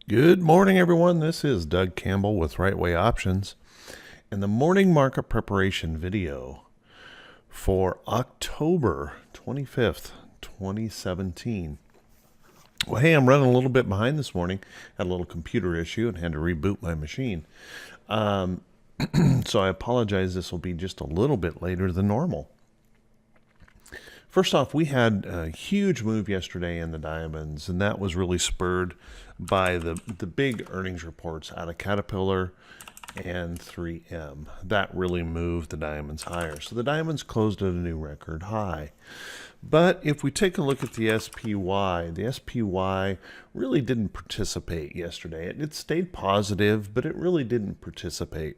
Good morning, everyone. This is Doug Campbell with Right Way Options and the morning market preparation video for October 25th, 2017. Well, hey, I'm running a little bit behind this morning. Had a little computer issue and had to reboot my machine. So I apologize. This will be just a little bit later than normal. First off, we had a huge move yesterday in the diamonds, and that was really spurred by the big earnings reports out of Caterpillar and 3M. That really moved the diamonds higher. So the diamonds closed at a new record high. But if we take a look at the SPY really didn't participate yesterday. It stayed positive, but it really didn't participate.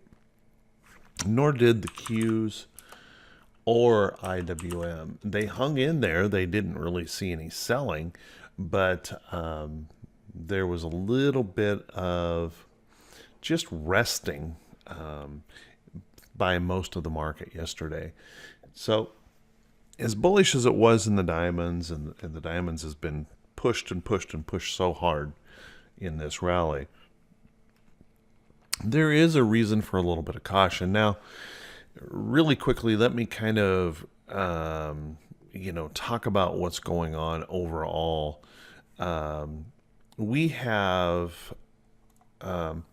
Nor did the Qs or IWM. They hung in there. They didn't really see any selling, but there was a little bit of just resting by most of the market yesterday. So as bullish as it was in the diamonds, and the diamonds has been pushed and pushed and pushed so hard in this rally, there is a reason for a little bit of caution. Now, really quickly, let me kind of, talk about what's going on overall. We have on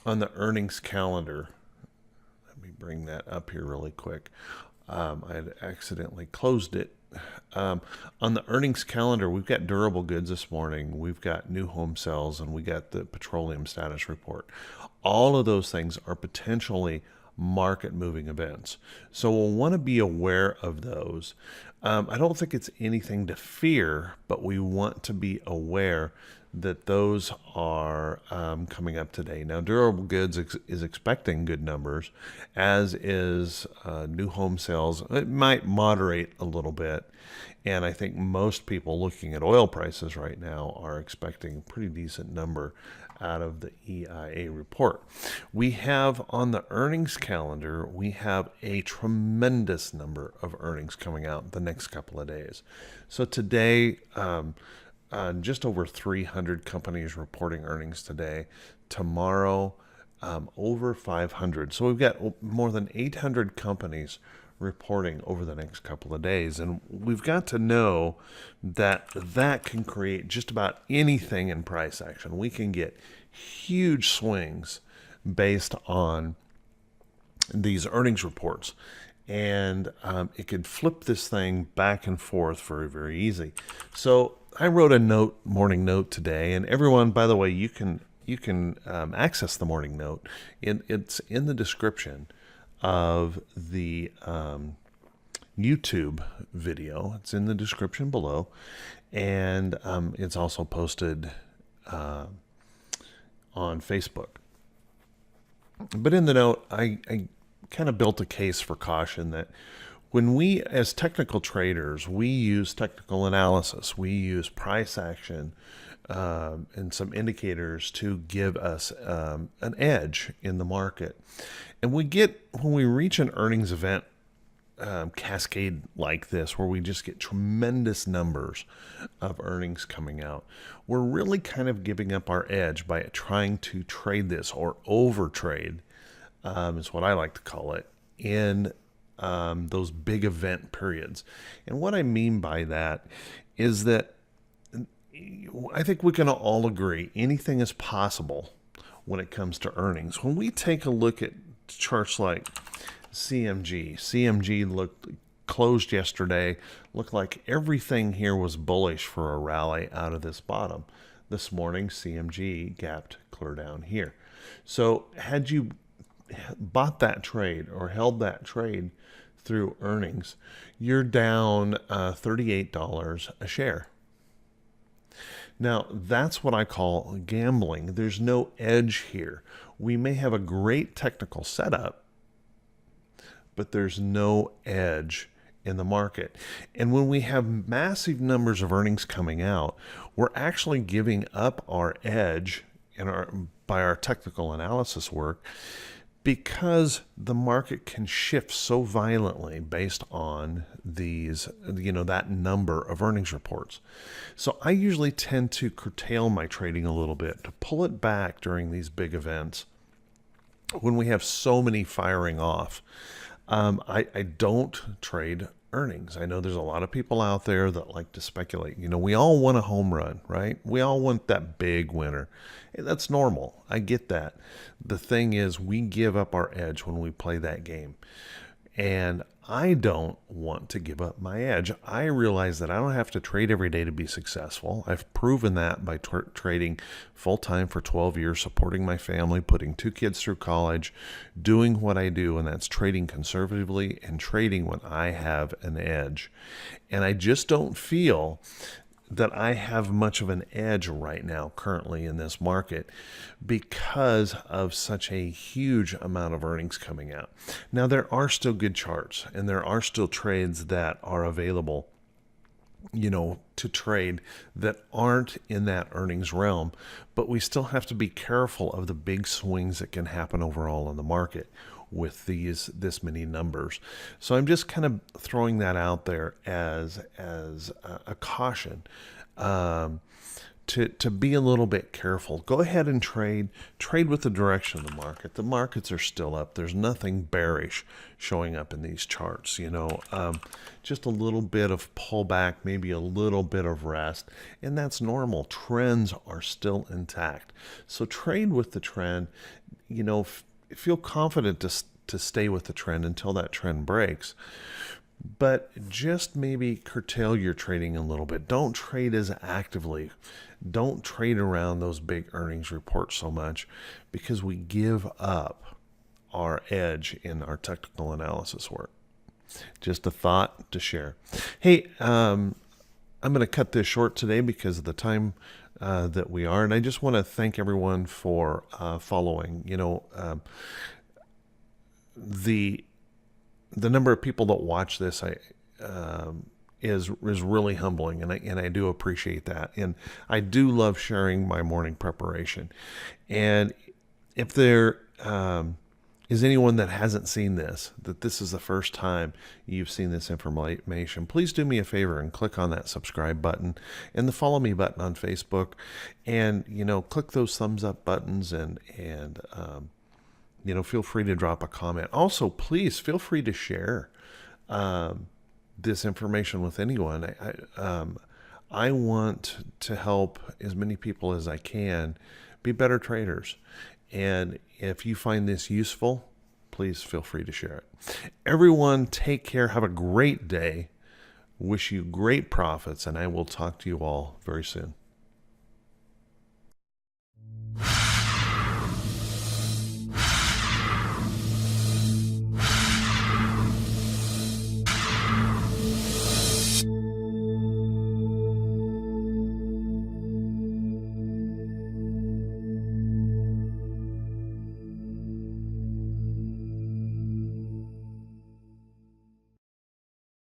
the earnings calendar, let me bring that up here really quick. I had accidentally closed it. On the earnings calendar, we've got durable goods this morning, we've got new home sales, and we got the petroleum status report. All of those things are potentially market moving events. So we'll want to be aware of those. I don't think it's anything to fear, but we want to be aware that those are coming up today. Now, durable goods is expecting good numbers, as is new home sales. It might moderate a little bit. And I think most people looking at oil prices right now are expecting a pretty decent number out of the EIA report. We have on the earnings calendar, we have a tremendous number of earnings coming out the next couple of days. So today, just over 300 companies reporting earnings today. Tomorrow, over 500. So we've got more than 800 companies reporting over the next couple of days. And we've got to know that that can create just about anything in price action. We can get huge swings based on these earnings reports. And it could flip this thing back and forth very, very easy. So I wrote a morning note today, and everyone, by the way, you can access the morning note. It's in the description of the YouTube video. It's in the description below, and it's also posted on Facebook. But in the note, I kind of built a case for caution that when we, as technical traders, we use technical analysis, we use price action and some indicators to give us an edge in the market. And when we reach an earnings event cascade like this, where we just get tremendous numbers of earnings coming out, we're really kind of giving up our edge by trying to trade this, or over trade, is what I like to call it, in those big event periods. And what I mean by that is that I think we can all agree anything is possible when it comes to earnings. When we take a look at charts like CMG closed yesterday, looked like everything here was bullish for a rally out of this bottom. This morning, CMG gapped clear down here. So had you bought that trade or held that trade through earnings, you're down $38 a share. Now, that's what I call gambling. There's no edge here. We may have a great technical setup, but there's no edge in the market. And when we have massive numbers of earnings coming out, we're actually giving up our edge by our technical analysis work, because the market can shift so violently based on these, that number of earnings reports. So I usually tend to curtail my trading a little bit, to pull it back during these big events when we have so many firing off. I don't trade earnings. I know there's a lot of people out there that like to speculate. We all want a home run, right? We all want that big winner. Hey, that's normal. I get that. The thing is, we give up our edge when we play that game. And I don't want to give up my edge. I realize that I don't have to trade every day to be successful. I've proven that by trading full time for 12 years, supporting my family, putting 2 kids through college, doing what I do, and that's trading conservatively and trading when I have an edge. And I just don't feel that I have much of an edge right now currently in this market because of such a huge amount of earnings coming out. Now, there are still good charts and there are still trades that are available, to trade that aren't in that earnings realm, but we still have to be careful of the big swings that can happen overall in the market with this many numbers. So I'm just kind of throwing that out there as a caution, to be a little bit careful. Go ahead and trade with the direction of the market. The markets are still up. There's nothing bearish showing up in these charts. Just a little bit of pullback, maybe a little bit of rest, and that's normal. Trends are still intact. So trade with the trend. Feel confident to stay with the trend until that trend breaks, but just maybe curtail your trading a little bit. Don't trade as actively. Don't trade around those big earnings reports so much, because we give up our edge in our technical analysis work. Just a thought to share. Hey, I'm going to cut this short today because of the time that we are, and I just want to thank everyone for following. The number of people that watch this is really humbling, and I do appreciate that, and I do love sharing my morning preparation. And if there is anyone that hasn't seen this, that this is the first time you've seen this information, please do me a favor and click on that subscribe button and the follow me button on Facebook, and click those thumbs up buttons, and feel free to drop a comment. Also, please feel free to share this information with anyone. I want to help as many people as I can be better traders. And if you find this useful, please feel free to share it. Everyone, take care. Have a great day. Wish you great profits, and I will talk to you all very soon.